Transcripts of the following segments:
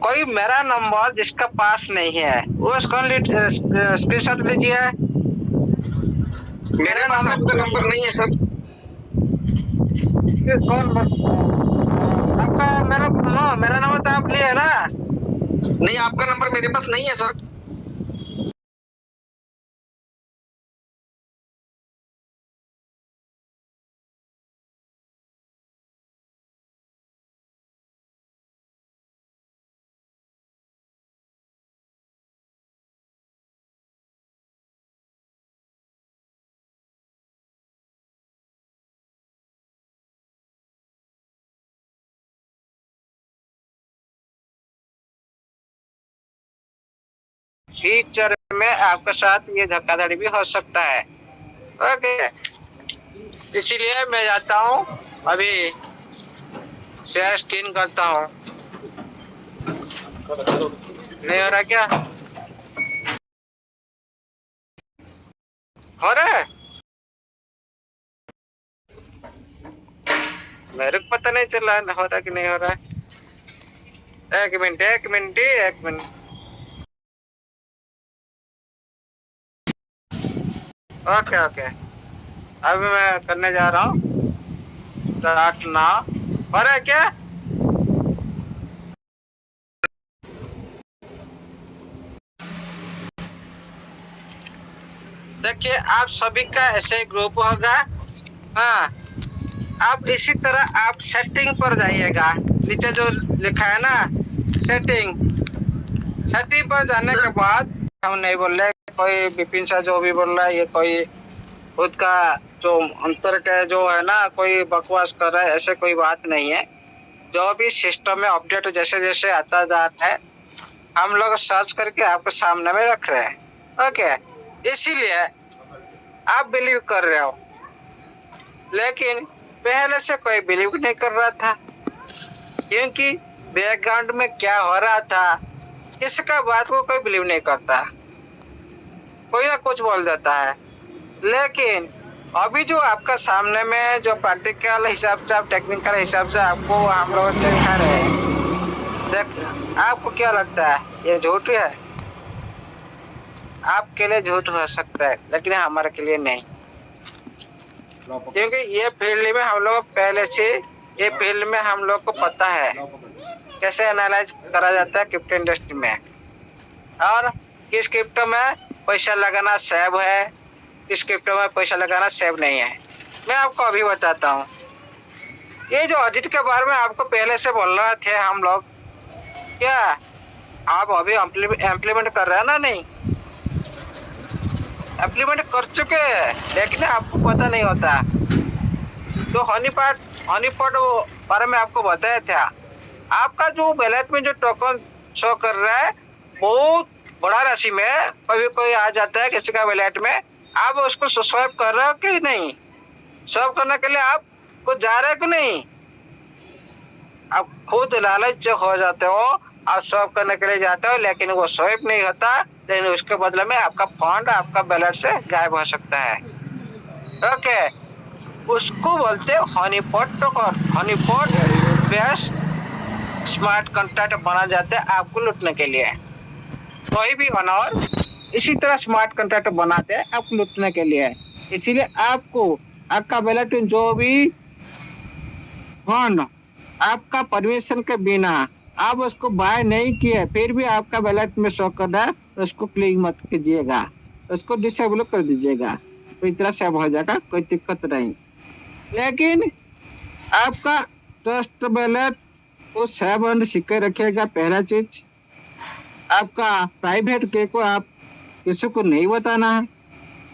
कोई मेरा नंबर जिसका पास नहीं है वो स्क्रीनशॉट लीजिए। मेरे पास आपका नंबर नहीं है सर। कौन आपका? मेरा नंबर तो आप लिए है ना? नहीं, आपका नंबर मेरे पास नहीं है सर। फ्यूचर में आपके साथ ये धोखाधड़ी भी हो सकता है। ओके, इसीलिए मैं जाता हूँ अभी, शेयर स्क्रीन करता हूँ। नहीं हो रहा क्या? हो रहा है? मेरे को पता नहीं चल रहा हो रहा कि नहीं हो रहा है। एक मिनट एक मिनट एक मिनट। ओके ओके, अभी मैं करने जा रहा हूँ। Start now. हो रहा है क्या? देखिए, आप सभी का ऐसे ग्रुप होगा। हाँ, आप इसी तरह आप सेटिंग पर जाइएगा। नीचे जो लिखा है ना सेटिंग, सेटिंग पर जाने के बाद हम नहीं बोल रहे कोई विपिन सा जो भी बोल रहा है, ये कोई खुद का जो अंतर के जो है ना कोई बकवास कर रहा है, ऐसे कोई बात नहीं है। जो भी सिस्टम में अपडेट जैसे जैसे आता जा रहा है हम लोग सर्च करके आपके सामने में रख रहे हैं। ओके, इसीलिए आप बिलीव कर रहे हो, लेकिन पहले से कोई बिलीव नहीं कर रहा था, क्योंकि बैकग्राउंड में क्या हो रहा था किसका बात को कोई बिलीव नहीं करता, कोई ना कुछ बोल देता है। लेकिन अभी जो आपका सामने में जो प्रैक्टिकल हिसाब से, आप टेक्निकल हिसाब से आपको हम लोग दिखा रहे हैं, देख आपको क्या लगता है ये झूठ है? आपके लिए झूठ हो सकता है लेकिन हमारे के लिए नहीं, क्योंकि ये फील्ड में हम लोग पहले से, ये फील्ड में हम लोग को पता है कैसे एनालाइज करा जाता है क्रिप्टो इंडस्ट्री में, और किस क्रिप्टो में पैसा लगाना सेव है, किस क्रिप्टो में पैसा लगाना सेव नहीं है। मैं आपको अभी बताता हूँ। ये जो ऑडिट के बारे में आपको पहले से बोल रहे थे हम लोग, क्या आप अभी इम्प्लीमेंट कर रहे हैं ना? नहीं, इम्प्लीमेंट कर चुके हैं लेकिन आपको पता नहीं होता। तो हनीपॉट बारे में आपको बताया था, आपका जो वैलेट में जो टोकन शो कर रहा है बहुत बड़ा राशि में, कभी कोई आ जाता है किसी का वैलेट में, आप उसको स्वैप कर रहे हो कि नहीं? स्वैप करने के लिए आप कुछ जा रहे हो कि नहीं? आप खुद लालच हो जाते हो, आप स्वैप करने के लिए जाते हो लेकिन वो स्वैप नहीं होता, लेकिन उसके बदले में आपका फंड आपका वैलेट से गायब हो सकता है। ओके, उसको बोलते हैं honeypot token. Honeypot best smart contract बना जाता है आपको लूटने के लिए। कोई भी ऑनर इसी तरह स्मार्ट कॉन्ट्रैक्ट बनाते हैं आपको लूटने के लिए। इसीलिए आपको आपका वैलेट जो भी फंड आपका परमिशन के बिना आप उसको बाय नहीं किए फिर भी आपका वैलेट में शो कर रहा है, उसको क्लिक मत कीजिएगा, उसको डिसेबल कर दीजिएगा, कोई तरह से हो जाएगा, कोई दिक्कत नहीं। लेकिन आपका ट्रस्ट वैलेट को सेव एंड सिक्योर रखिएगा। पहला चीज, आपका प्राइवेट की को आप किसी को नहीं बताना है।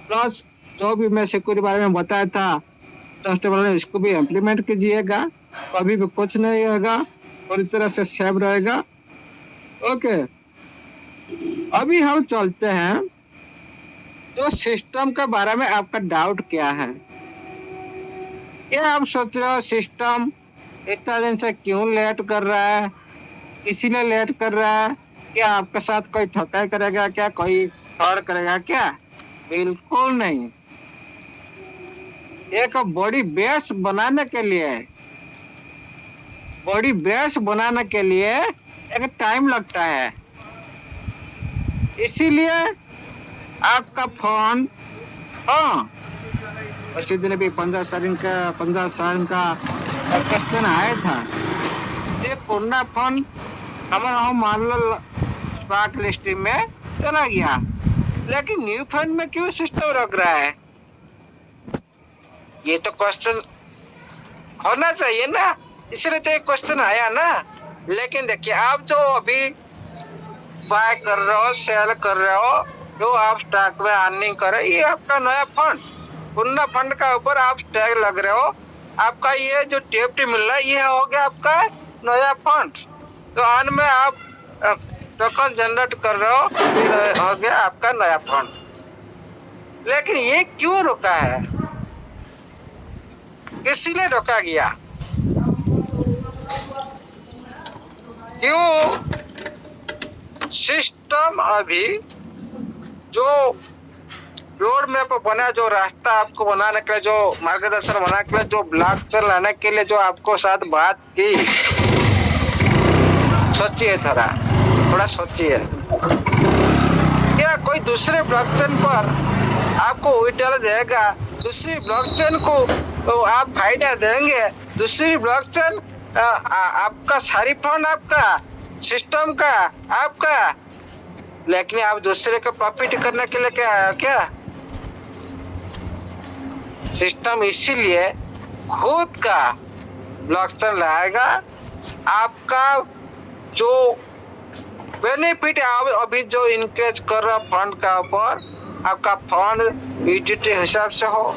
प्लस जो भी मैं सिक्योरिटी बारे में बताया था ट्रस्ट वैलेट, इसको भी इम्प्लीमेंट कीजिएगा, कभी भी कुछ नहीं होगा, पूरी तरह से सेव रहेगा। ओके, अभी हम चलते हैं तो सिस्टम के बारे में आपका डाउट क्या है? क्या आप सोच रहे हो सिस्टम इतना दिन से क्यों लेट कर रहा है, इसीलिए लेट कर रहा है? क्या आपके साथ कोई ठकाई करेगा क्या, कोई फ्रॉड करेगा क्या? बिल्कुल नहीं। एक बॉडी बेस बनाने के लिए एक टाइम लगता है, इसीलिए आपका फोन, हाँ, उसी दिन भी 15 साल का एक क्वेश्चन आया था। ये पुराना फोन हमारा हम मान लो स्पार्क लिस्टिंग में चला गया, लेकिन न्यू फोन में क्यों सिस्टम रख रहा है? ये तो क्वेश्चन होना चाहिए ना, इसलिए तो एक क्वेश्चन आया ना। लेकिन देखिए, आप जो अभी बाय कर रहे हो, सेल कर रहे हो, जो आप स्टॉक में अर्निंग कर रहे हो, ये आपका नया फंड, पुराना फंड का ऊपर आप टैग लग रहे हो। आपका ये जो टीएफटी मिल रहा है, ये हो गया आपका नया फंड। तो आज में आप टोकन जनरेट कर रहे हो, फिर हो गया आपका नया फंड। लेकिन ये क्यों रोका है? किसी ने रोका गया? क्यों? सिस्टम अभी जो रोड मैप बना, जो रास्ता आपको बनाने के लिए, जो मार्गदर्शन बनाने के लिए, जो ब्लॉकचेन लाने के लिए, जो आपको साथ बात की, सोचिए थोड़ा सोचिए। क्या कोई दूसरे ब्लॉकचेन पर आपको विड्रॉल देगा? दूसरी ब्लॉकचेन को तो आप फायदा देंगे? दूसरी ब्लॉकचेन आपका सारी फंड आपका, सिस्टम का आपका, लेकिन आप दूसरे का प्रॉफिट करने के लिए क्या? सिस्टम इसीलिए खुद का ब्लॉकचेन लाएगा। आपका जो बेनिफिट अभी जो इंक्रीज कर रहा फंड का ऊपर, आपका फंड यूटिलिटी हिसाब से हो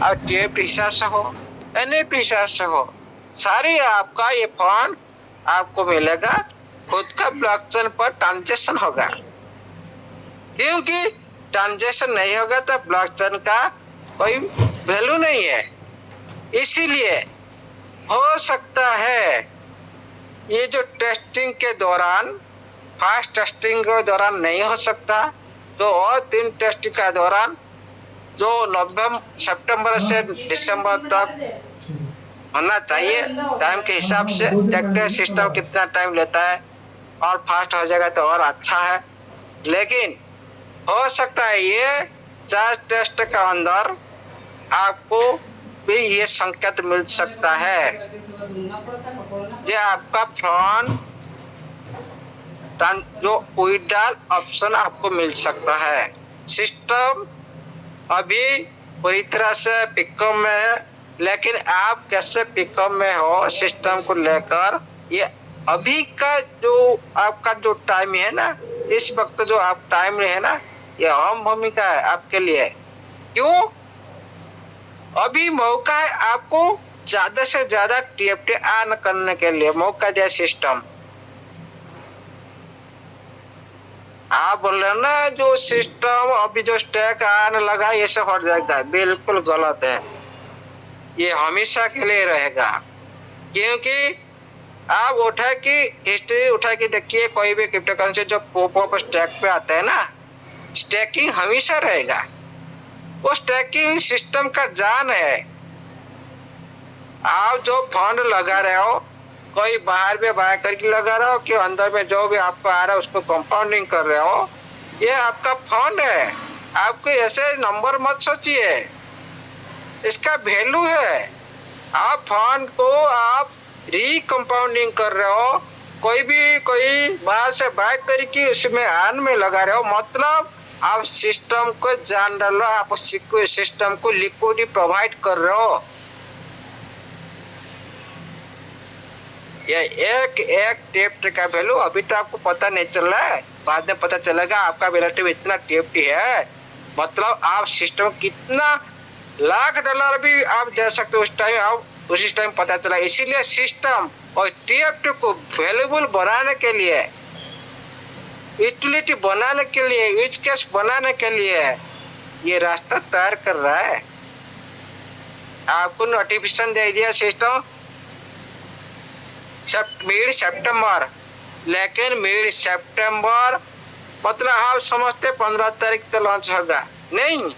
और टीएफटी हिसाब से हो, एनएफटी हिसाब से हो, सारी आपका ये फंड आपको मिलेगा। खुद का ब्लॉकचेन पर ट्रांजेक्शन होगा, क्योंकि ट्रांजेक्शन नहीं होगा तो ब्लॉकचेन का कोई वैल्यू नहीं है। इसीलिए हो सकता है ये जो टेस्टिंग के दौरान, फास्ट टेस्टिंग के दौरान नहीं हो सकता, तो और 3 टेस्टिंग का दौरान, जो सितंबर से दिसंबर तक होना चाहिए टाइम के हिसाब से। देखते हैं सिस्टम कितना टाइम लेता है, और फास्ट हो जाएगा तो और अच्छा है। लेकिन हो सकता है ये 4 टेस्ट का अंदर आपको भी ये संकेत मिल सकता है कि आपका फंड जो विड्रॉल ऑप्शन आपको मिल सकता है। सिस्टम अभी पूरी तरह से पिकअप में है, लेकिन आप कैसे पिकअप में हो सिस्टम को लेकर, ये अभी का जो आपका जो टाइम है ना, इस वक्त जो आप टाइम है ना, ये अहम भूमिका है आपके लिए। क्यों? अभी मौका है आपको ज्यादा से ज्यादा टीएफटी अर्न करने के लिए, मौका दिया सिस्टम। आप बोल रहे ना जो सिस्टम अभी जो स्टैक आने लगा ये सब हट जाएगा, बिल्कुल गलत है। ये हमेशा के लिए रहेगा, क्योंकि आप उठा की हिस्ट्री उठा के देखिए, कोई भी क्रिप्टो करेंसी जो पॉप स्टैक पे आता है ना, स्टैकिंग हमेशा रहेगा। वो स्टैकिंग सिस्टम का जान है। आप जो फंड लगा रहे हो, कोई बाहर में बाय करके लगा रहे हो कि अंदर में जो भी आपको आ रहा है उसको कंपाउंडिंग कर रहे हो, ये आपका फंड है। आपको ऐसे नंबर मत सोचिए, इसका वैल्यू है। आप फंड को आप रिकंपाउंडिंग कर रहे हो, कोई बाहर से बाय करके उसमें आन में लगा रहे हो, मतलब आप सिस्टम को जान डाल रहे हो, आप सिस्टम को लिक्विडिटी प्रोवाइड कर रहे हो। ये एक टीएफटी का वैल्यू अभी तो आपको पता नहीं चल रहा है, बाद में पता चलेगा आपका रिलेटिव इतना टीएफटी है, मतलब आप सिस्टम कितना $1,00,000 भी आप दे सकते हो उस टाइम, आप उसी टाइम पता चला। इसीलिए सिस्टम और टीएफटी को वैल्यूबल बनाने के लिए, यूटिलिटी बनाने के लिए, यूज केस बनाने के लिए ये रास्ता तैयार कर रहा है। आपको नोटिफिकेशन दे दिया सिस्टम मिड सितंबर, लेकिन मिड सितंबर मतलब आप समझते 15 तारीख तक लॉन्च होगा नहीं।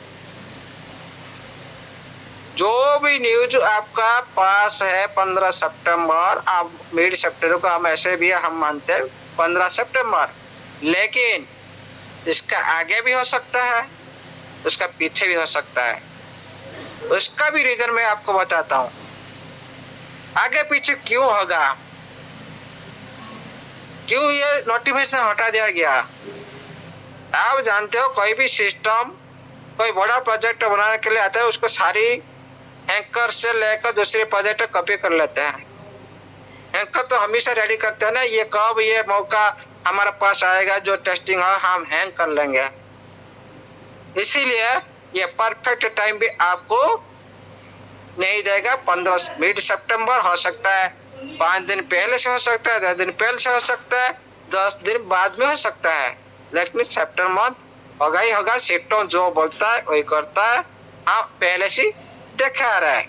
जो भी न्यूज आपका पास है 15 सितंबर, आप मिड सितंबर को हम ऐसे भी हम मानते हैं 15 सितंबर, लेकिन इसका आगे भी हो सकता है, उसका पीछे भी हो सकता है। उसका भी रीजन मैं आपको बताता हूँ। आगे पीछे क्यों होगा, क्यों ये नोटिफिकेशन हटा दिया गया। आप जानते हो कोई भी सिस्टम, कोई बड़ा प्रोजेक्ट बनाने के लिए आता है, उसको सारी हैकर से लेकर दूसरे प्रोजेक्ट कॉपी कर लेते हैं। हैकर तो हमेशा रेडी करते हैं ना, ये कब ये मौका हमारे पास आएगा जो टेस्टिंग हो हम हैंग कर लेंगे। इसीलिए ये परफेक्ट टाइम भी आपको नहीं देगा। 15 मिड सितंबर हो सकता है, 5 दिन पहले से हो सकता है, 10 दिन पहले से हो सकता है, 10 दिन बाद में हो सकता है, लेकिन सितंबर मंथ होगा ही होगा। सिस्टम जो बोलता है वही करता है, हाँ पहले से देखा रहा है।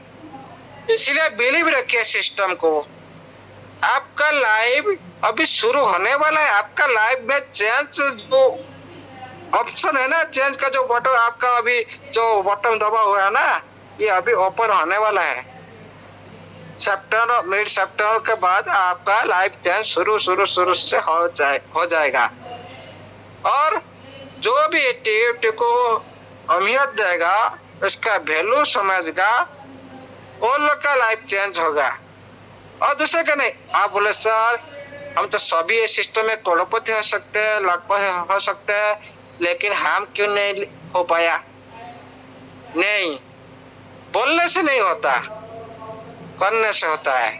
इसलिए बिलीव रखिए सिस्टम को। आपका लाइव अभी शुरू होने वाला है। आपका लाइव में चेंज जो ऑप्शन है ना, चेंज का जो बटन आपका अभी जो बटन दबा हुआ है ना, ये अभी ओपन होने वाला है। सितंबर मिड सितंबर के बाद आपका लाइव चेंज शुरू से हो जाएगा। और जो भी एक्टिविटी को अहमियत देगा, उसका वैल्यू समझगा, वो लोग का लाइफ चेंज होगा और दूसरे का नहीं। आप बोले सर हम तो सभी इस सिस्टम में करोड़पति हो सकते हैं, लाखपति हो सकते हैं, लेकिन हम क्यों नहीं हो पाया। नहीं, बोलने से नहीं होता, करने से होता है,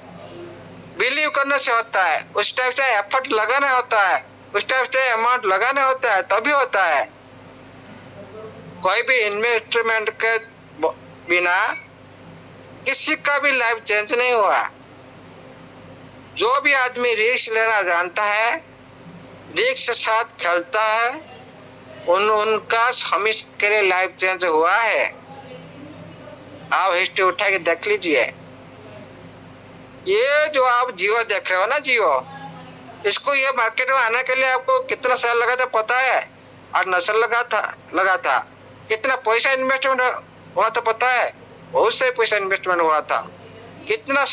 बिलीव करने से होता है, उस टाइप से एफर्ट लगाना होता है, उस टाइप से अमाउंट लगाना होता है, तभी होता है। कोई भी इन्वेस्टमेंट के बिना किसी का भी लाइफ चेंज नहीं हुआ। जो भी आदमी रिस्क लेना जानता है, रिस्क के साथ खेलता है, उनका हमेशा के लिए लाइफ चेंज हुआ है। आप हिस्ट्री उठा के देख लीजिए। ये जो आप जियो देख रहे हो ना, जियो, इसको ये मार्केट में आने के लिए आपको कितना साल लगा था पता है? 8 नस्ल लगा था। कितना पैसा इन्वेस्टमेंट हुआ था पता है? बहुत से पैसा इन्वेस्टमेंट हुआ था। कितना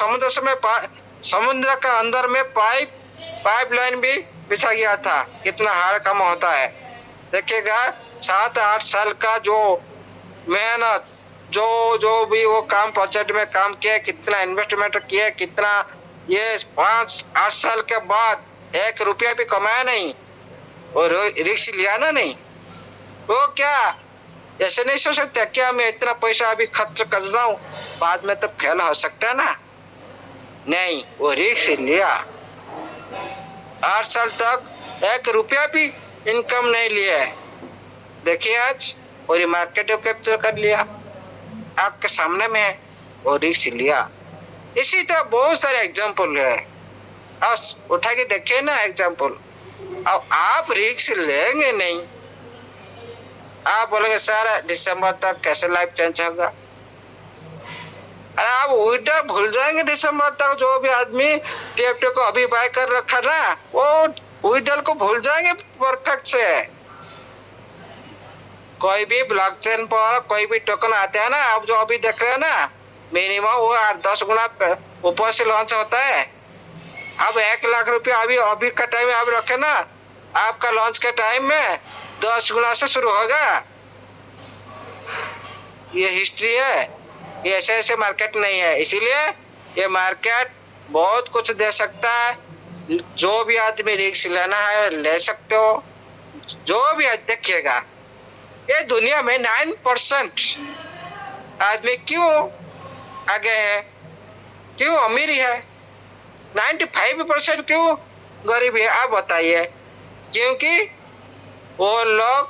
समुद्र का अंदर में पाइपलाइन भी बिछा गया था। कितना हार्ड काम होता है देखिएगा। 7-8 साल का जो मेहनत, जो भी वो काम प्रोजेक्ट में काम किया, कितना इन्वेस्टमेंट किया, कितना ये 5-8 साल के बाद 1 रुपया भी कमाया नहीं और रिस्क लिया ना नहीं। वो क्या ऐसे नहीं सोच सकते क्या मैं इतना पैसा अभी खर्च कर रहा हूँ, बाद में तो फेल हो सकता है ना। नहीं, वो रिस्क लिया। 8 साल तक 1 रुपया भी इनकम नहीं लिया है। देखिए आज और ये मार्केट को कैप्चर कर लिया, आपके सामने में है, वो रिस्क लिया। इसी तरह बहुत सारे एग्जाम्पल है, आप उठा के देखिए ना एग्जाम्पल। अब आप रिस्क लेंगे नहीं, आप बोलेंगे सर दिसंबर तक कैसे लाइफ चेंज होगा। अरे आप विड्रॉ भूल जाएंगे दिसंबर तक। जो भी आदमी टीएफटी को अभी बाय कर रखा ना, वो विड्रॉल को भूल जाएंगे परफेक्ट से। कोई भी ब्लॉकचेन पर कोई भी टोकन आते हैं ना, आप जो अभी देख रहे हैं ना, मिनिमम वो 8-10 गुना ऊपर से लॉन्च होता है। अब 1 लाख रुपया अभी का टाइम आप रखे ना, आपका लॉन्च के टाइम में 10 गुना से शुरू होगा। ये हिस्ट्री है, ये ऐसे मार्केट नहीं है। इसीलिए ये मार्केट बहुत कुछ दे सकता है। जो भी आदमी रिस्क लेना है ले सकते हो। जो भी देखिएगा, ये दुनिया में 9% आदमी क्यों आगे है, क्यों अमीर है, 95% क्यों गरीब है, आप बताइए। क्योंकि वो लोग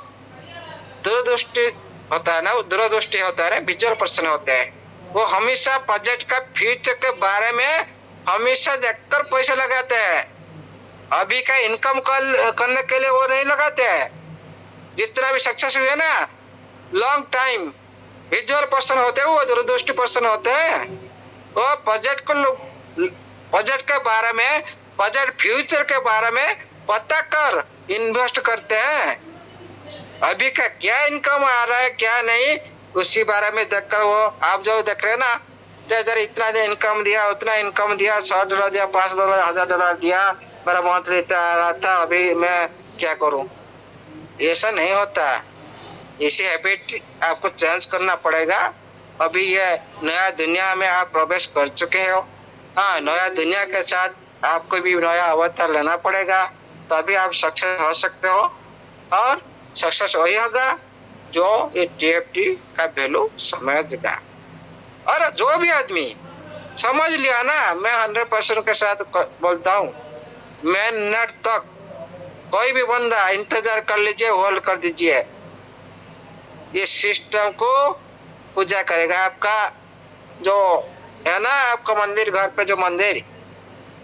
दूरदृष्टि होता है ना, विजुअल पर्सन होते हैं। वो हमेशा प्रोजेक्ट का फ्यूचर के बारे में हमेशा देखकर पैसे लगाते हैं। अभी का इनकम करने के लिए वो नहीं लगाते हैं। जितना भी सक्सेस हुए ना, लॉन्ग टाइम विजुअल पर्सन होते हैं, वो दूरदृष्टि पर्सन होते हैं। वो प्रोजेक्ट के बारे में, प्रोजेक्ट फ्यूचर के बारे में पता कर इन्वेस्ट करते हैं। अभी का क्या इनकम आ रहा है क्या नहीं, उसी बारे में देखकर वो आप जो देख रहे हैं ना, इतना इनकम दिया, उतना इनकम दिया, $100 दिया, $500, $1000 दिया, मेरा मंथली इतना आ रहा था, अभी मैं क्या करूं? ऐसा नहीं होता। इसी हैबिट आपको चेंज करना पड़ेगा। अभी ये नया दुनिया में आप प्रवेश कर चुके हो। हाँ, नया दुनिया के साथ आपको भी नया अवतार लेना पड़ेगा, तभी आप सक्सेस हो सकते हो। और सक्सेस वही होगा जो ये TFT का वैल्यू समझेगा। और जो भी आदमी समझ लिया ना, मैं 100% के साथ बोलता हूँ, मिनट तक कोई भी बंदा इंतजार कर लीजिए, होल्ड कर दीजिए, ये सिस्टम को पूजा करेगा। आपका जो है ना, आपका मंदिर, घर पे जो मंदिर,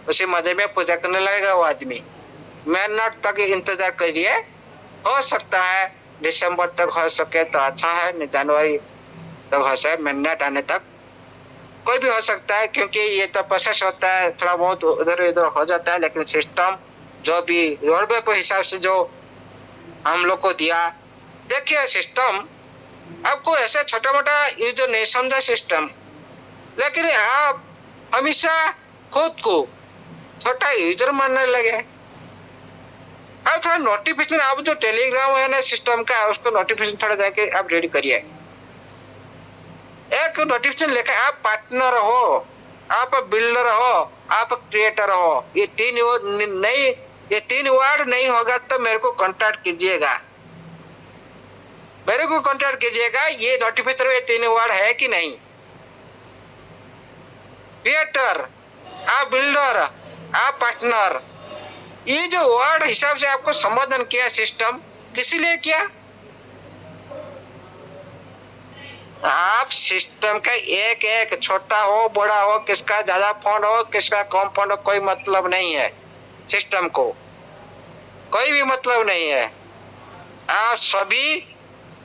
उसी मंदिर में पूजा करने लगेगा वो आदमी। मिनट तक इंतजार करिए, हो सकता है दिसंबर तक हो सके तो अच्छा है, नहीं जनवरी तक हो सके, मिनट आने तक कोई भी हो सकता है, क्योंकि ये तो प्रोसेस होता है, थोड़ा बहुत उधर इधर हो जाता है, लेकिन सिस्टम जो भी रोड मैप हिसाब से जो हम लोग को दिया, देखिए सिस्टम आपको ऐसा छोटा मोटा यूजर नहीं समझा सिस्टम, लेकिन आप हमेशा खुद को छोटा यूजर मानने लगे। अब थोड़ा नोटिफिकेशन, आप जो टेलीग्राम है ना सिस्टम का, उसको नोटिफिकेशन थोड़ा जाके आप रेडी करिए। एक नोटिफिकेशन लेकर आप पार्टनर हो, आप बिल्डर हो, आप क्रिएटर हो, ये तीन वर्ड नहीं होगा तो मेरे को कांटेक्ट कीजिएगा, मेरे को कांटेक्ट कीजिएगा। ये नोटिफिकेशन में 3 वर्ड है कि नहीं? क्रिएटर, आप बिल्डर, आप पार्टनर, ये जो वर्ड हिसाब से आपको संबोधन किया सिस्टम, किसी लिए किया? आप सिस्टम का एक एक, छोटा हो बड़ा हो, किसका ज्यादा फंड हो किसका कम फंड हो, कोई मतलब नहीं है। सिस्टम को कोई भी मतलब नहीं है। आप सभी,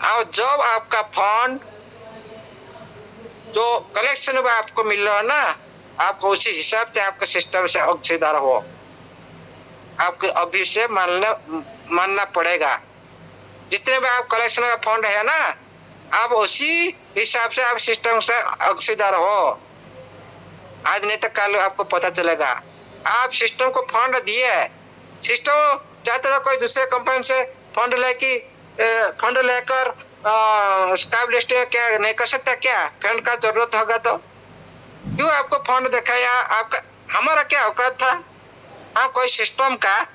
और जब आपका फंड जो कलेक्शन में आपको मिल रहा है ना, आपको उसी हिसाब से आपके सिस्टम से अंशीदार हो, आपको अभी से मानना पड़ेगा। जितने भी आप कलेक्शन का फंड है ना, आप उसी हिसाब से आप सिस्टम से अंशीदार हो। आज नहीं तो कल आपको पता चलेगा। आप सिस्टम को फंड दिए, सिस्टम चाहता था कोई दूसरे कंपनी से फंड लेकर स्काइप लिस्ट क्या नहीं कर सकता? क्या फंड का जरूरत होगा तो क्यों आपको फंड दिखाया? आपका हमारा क्या औकात था? हाँ, कोई सिस्टम का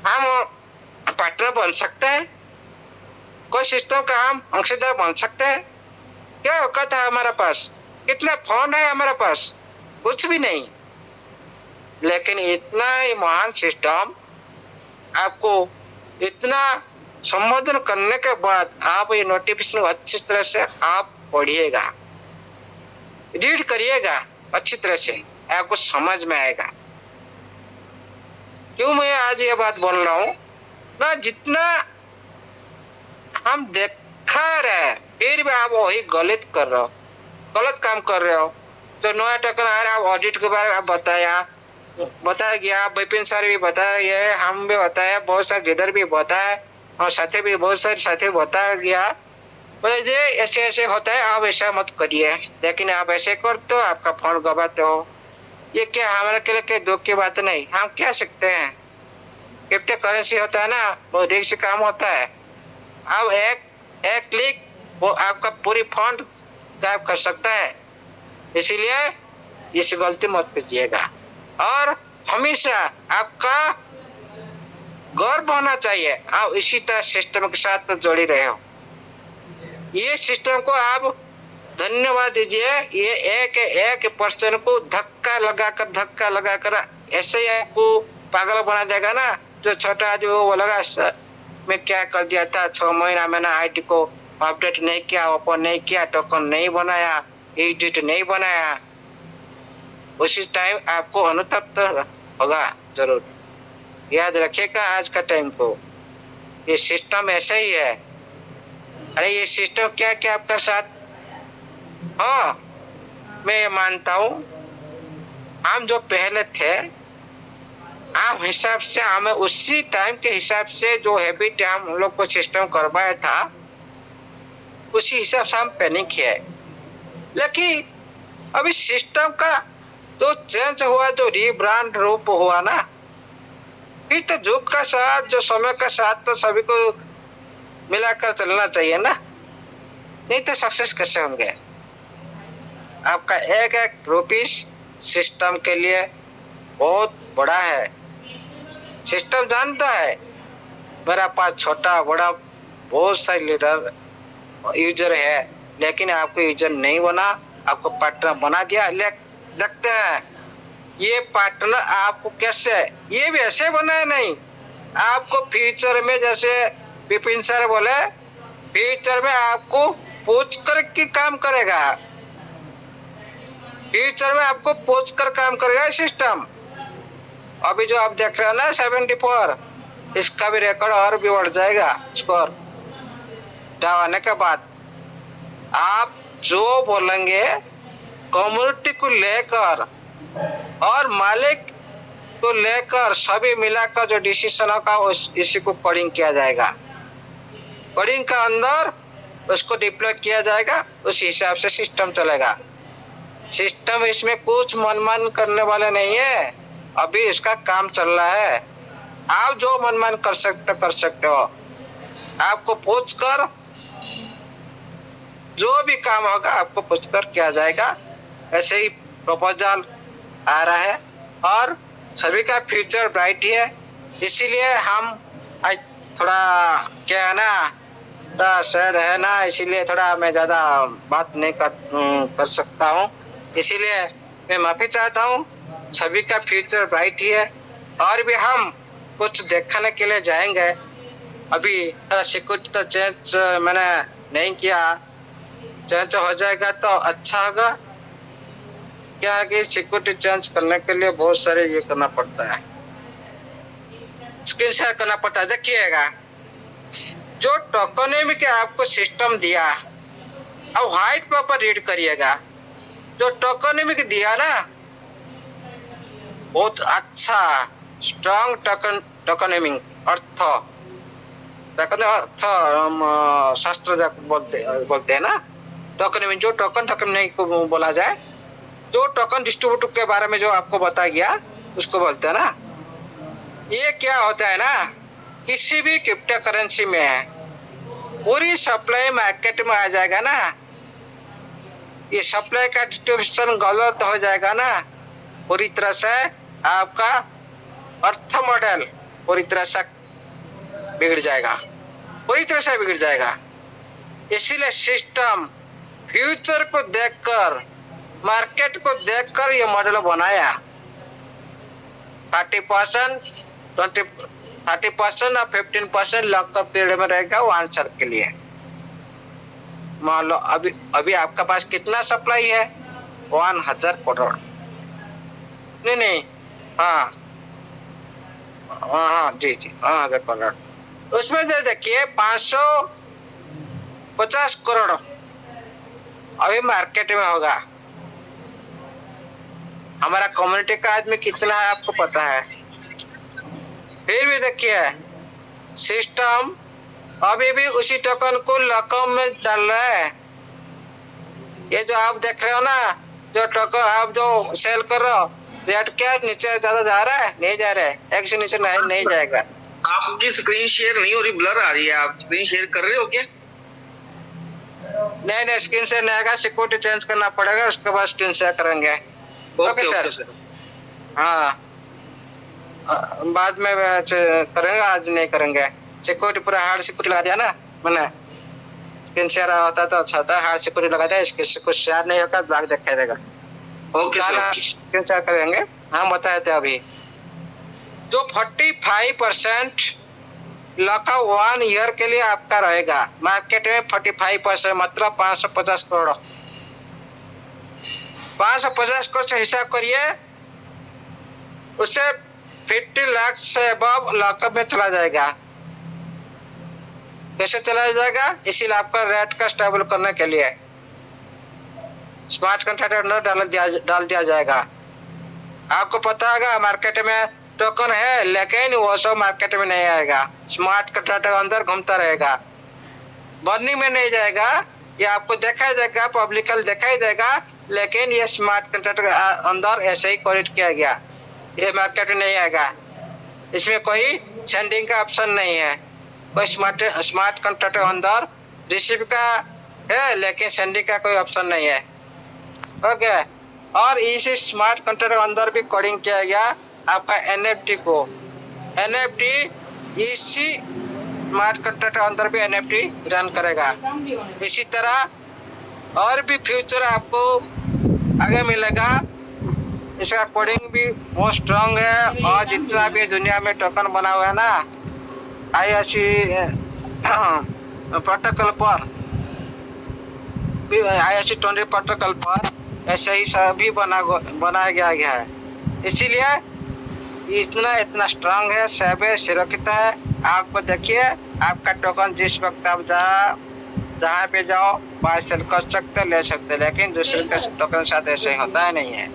हम पार्टनर बन सकते हैं, कोई सिस्टम का हम अंशीदार बन सकते हैं? क्या औकात है हमारे पास? कितना फंड है हमारे पास? कुछ भी नहीं। लेकिन इतना ही महान सिस्टम आपको इतना संबोधन करने के बाद आप ये नोटिफिकेशन अच्छी तरह से आप पढ़िएगा, रीड करिएगा अच्छी तरह से, आपको समझ में आएगा। क्यों मैं आज ये बात बोल रहा हूँ ना, जितना हम देखा रहे फिर भी आप वही गलत कर रहे हो, गलत काम कर रहे हो। तो नया टोकन आ रहा है, ऑडिट के बारे में आप बताया गया, विपिन सर भी बताया गया, हम भी बताया, बहुत सारे लीडर भी बताया, और साथी भी बहुत सारे साथी बताया गया, ये ऐसे ऐसे होता है, आप ऐसा मत करिए। लेकिन आप ऐसे करते हो, आपका फंड गवाते हो। ये क्या हमारे के लिए दुख की बात नहीं, हम क्या सकते हैं? क्रिप्टो करेंसी होता है ना, वो रिस्क काम होता है। अब एक क्लिक वो आपका पूरी फंड गायब कर सकता है। इसीलिए इस गलती मत कीजिएगा, और हमेशा आपका गर्व होना चाहिए आप इसी तरह सिस्टम के साथ जुड़े रहे हो। ये सिस्टम को आप धन्यवाद दीजिए। ये एक पर्सन को धक्का लगाकर ऐसे ही आपको पागल बना देगा ना। जो छोटा आदमी वो बोलेगा मैं क्या कर दिया था, 6 महीना मैंने आईडी को अपडेट नहीं किया, ओपन नहीं किया, टोकन नहीं बनाया, एडिट नहीं बनाया। उसी टाइम आपको अनुतप्त होगा जरूर। याद रखिएगा आज का टाइम को, ये सिस्टम ऐसा ही है। अरे ये सिस्टम क्या क्या आपका साथ, हाँ मैं ये मानता हूँ, हम जो पहले थे हम हिसाब से, हमें उसी टाइम के हिसाब से जो हैबिट हम लोग को सिस्टम करवाया था उसी हिसाब से हम पैनिक किए। लेकिन अभी सिस्टम का जो चेंज हुआ, जो रीब्रांड रूप हुआ ना, ये तो युग का साथ, जो समय का साथ, तो सभी को मिलाकर चलना चाहिए ना, नहीं तो सक्सेस कैसे होंगे। आपका एक एक रुपीस सिस्टम के लिए बहुत बड़ा है। सिस्टम जानता है मेरा पास छोटा बड़ा बहुत सारे लीडर यूजर है, लेकिन आपको यूजर नहीं बना, आपको पार्टनर बना दिया। देखते हैं ये पार्टनर आपको कैसे, ये भी ऐसे बना है नहीं, आपको फ्यूचर में जैसे विपिन सर बोले, फ्यूचर में आपको पूछ कर के काम करेगा, फ्यूचर में आपको पूछ कर काम करेगा सिस्टम। अभी जो आप देख रहे हो ना 74, इसका भी रिकॉर्ड और भी बढ़ जाएगा स्कोर डालने के बाद। आप जो बोलेंगे कम्युनिटी को लेकर और मालिक को लेकर सभी मिलाकर जो डिसीजन होगा इसी को कोडिंग किया जाएगा। कोडिंग का अंदर उसको डिप्लॉय किया जाएगा, उस हिसाब से सिस्टम चलेगा। सिस्टम इसमें कुछ मनमान करने वाले नहीं है, अभी इसका काम चल रहा है। आप जो मनमान कर सकते हो, आपको पूछकर जो भी काम होगा आपको पूछकर किया जाएगा। ऐसे ही प्रपोजल आ रहा है और सभी का फ्यूचर ब्राइट ही है, इसीलिए हम आज थोड़ा क्या है ना सर है ना, इसीलिए थोड़ा मैं ज़्यादा बात नहीं कर सकता हूँ, इसीलिए मैं माफ़ी चाहता हूँ। सभी का फ्यूचर ब्राइट ही है और भी हम कुछ देखने के लिए जाएंगे। अभी थोड़ा सिक्योरिटी तो चेंज मैंने नहीं किया, चेंज हो जाएगा तो अच्छा होगा। क्या है कि सिक्योरिटी चेंज करने के लिए बहुत सारे ये करना पड़ता है, स्क्रीन शेयर करना पड़ता है। देखिएगा जो टोकनोमी के आपको सिस्टम दिया, अब व्हाइट पेपर रीड करिएगा। जो टोकनोमी के दिया ना बहुत अच्छा स्ट्रॉन्ग टोकनोमी अर्थ शास्त्र बोलते हैं ना टोकनोमी। जो टोकन को बोला जाए, जो टोकन डिस्ट्रीब्यूटर के बारे में जो आपको बताया गया उसको बोलते हैं ना। ये क्या होता है ना, किसी भी क्रिप्टो करेंसी में पूरी सप्लाई मार्केट में आ जाएगा ना, ये सप्लाई का डिस्ट्रीब्यूशन गलत हो जाएगा ना, पूरी तरह से आपका अर्थ मॉडल पूरी तरह से बिगड़ जाएगा, पूरी तरह से बिगड़ जाएगा। इसीलिए सिस्टम फ्यूचर को देखकर, मार्केट को देखकर ये मॉडल बनाया। 30%, 30% और 15% लॉकअप पीरियड में रहेगा 1 साल के लिए। मान लो अभी आपका पास कितना सप्लाई है, 1000 करोड़। नहीं हाँ जी 1000 करोड़। उसमें दे देखिए 550 करोड़ अभी मार्केट में होगा। हमारा कम्युनिटी का आदमी कितना है आपको पता है। फिर भी देखिए सिस्टम अभी भी उसी टोकन को लॉकअप में डाल रहा है। ये जो आप देख रहे हो ना, जो टोकन आप जो सेल कर रहे हो, रेट क्या नीचे ज्यादा जा रहा है? नहीं जा रहा है, एक से नीचे नहीं जाएगा। आपकी स्क्रीन शेयर नहीं हो रही, ब्लर आ रही है। आप स्क्रीन शेयर कर रहे हो क्या? नहीं स्क्रीन शेयर नहीं आएगा, सिक्योरिटी चेंज करना पड़ेगा, उसके बाद स्क्रीन शेयर करेंगे। Okay sir. हाँ बाद में करेंगे, आज नहीं करेंगे। सिक्योरिटी पूरा हार्ड सिक्योरिटी लगा दिया ना मैंने। स्क्रीन शेयर होता तो अच्छा होता, हार्ड सिक्योरिटी लगा दिया, इसके कुछ शेयर नहीं होगा, ब्लॉक दिखाई देगा। ओके सर, स्क्रीन शेयर करेंगे। हम बताए थे अभी जो 45% लॉकअप 1 ईयर के लिए आपका रहेगा मार्केट में। 45% मतलब 550 करोड़। 550 करोड़ से हिसाब करिए, उससे 50 लाख से अबव लॉकअप में चला जाएगा। कैसे चला जाएगा? इसीलिए आपका रेट का स्टेबल करने के लिए स्मार्ट कॉन्ट्रैक्ट अंदर डाल दिया जाएगा। आपको पता होगा मार्केट में टोकन है, लेकिन वो सब मार्केट में नहीं आएगा, स्मार्ट कॉन्ट्रैक्ट अंदर घूमता रहेगा, बर्निंग में नहीं जाएगा। ये आपको दिखाई देगा, पब्लिकल दिखाई देगा, लेकिन ये स्मार्ट कॉन्ट्रैक्ट अंदर ऐसे ही क्रिएट किया गया, ये मार्केट में नहीं आएगा। इसमें कोई सेंडिंग का ऑप्शन नहीं है, कोई स्मार्ट कॉन्ट्रैक्ट अंदर रिसीव का है लेकिन सेंडिंग का कोई ऑप्शन नहीं है। ओके, और इसी स्मार्ट कॉन्ट्रैक्ट के अंदर भी कोडिंग किया गया आपका एनएफटी को। एनएफटी इसी स्मार्ट कॉन्ट्रैक्ट के अंदर भी एनएफटी रन करेगा। इसी तरह और भी फ्यूचर आपको आगे मिलेगा। इसका कोडिंग भी बहुत स्ट्रांग है और जितना भी दुनिया में टोकन बना हुआ है ना आईआईसी प्रोटोकॉल पर, आईआईसी 20 प्रोटोकॉल पर ऐसे ही सभी बनाया गया है। इसीलिए इतना स्ट्रांग है, सेफ है, सुरक्षित है। आपको देखिए आपका टोकन जिस वक्त आप जहाँ पे जाओ बाय सेल कर सकते, ले सकते, लेकिन दूसरे के टोकन के साथ ऐसे होता है नहीं है।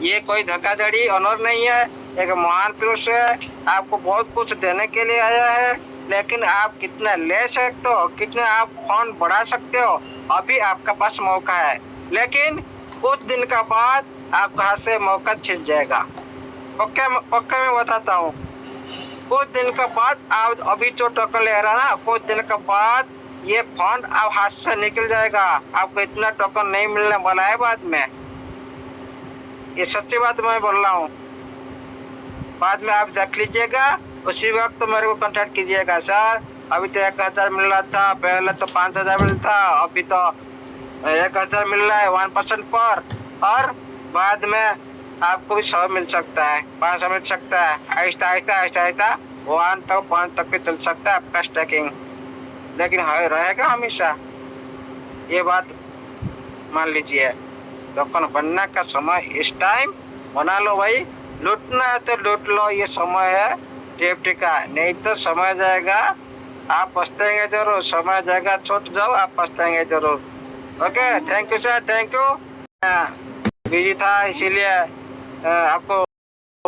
ये कोई धोखाधड़ी ऑनर नहीं है, एक महान पुरुष है, आपको बहुत कुछ देने के लिए आया है। लेकिन आप कितना ले सकते हो, कितने आप फंड बढ़ा सकते हो, अभी आपका पास मौका है। लेकिन कुछ दिन का बाद आपके हाथ से मौका छिन जाएगा। पक्का मैं बताता हूँ, कुछ दिन के बाद आप अभी जो टोकन ले रहा ना, कुछ दिन के बाद ये फंड आप हाथ से निकल जाएगा। आपको इतना टोकन नहीं मिलने वाला है बाद में। ये सच्ची बात मैं बोल रहा हूँ। बाद में आप देख लीजिएगा, उसी वक्त तो मेरे को कांटेक्ट कीजिएगा। सर अभी तो 1000 मिल रहा था, पहले तो 5000 मिलता, अभी तो 1000 मिल रहा है 1% पर, और बाद में आपको भी 100 मिल सकता है, 500 मिल सकता है। आहिस्ता आहिस्ता 1 तो 5 तक भी चल सकता है आपका स्टैकिंग, लेकिन रहेगा हमेशा। ये बात मान लीजिए। टोकन बनने का समय इस टाइम बना लो भाई। लूटना है तो लूट लो, ये समय है टीएफटी का, नहीं तो समय जाएगा, आप पछताएंगे जरूर। समय जाएगा, छूट जाओ, आप पछताएंगे जरूर। Okay, thank you sir, thank you. Busy था इसीलिए आपको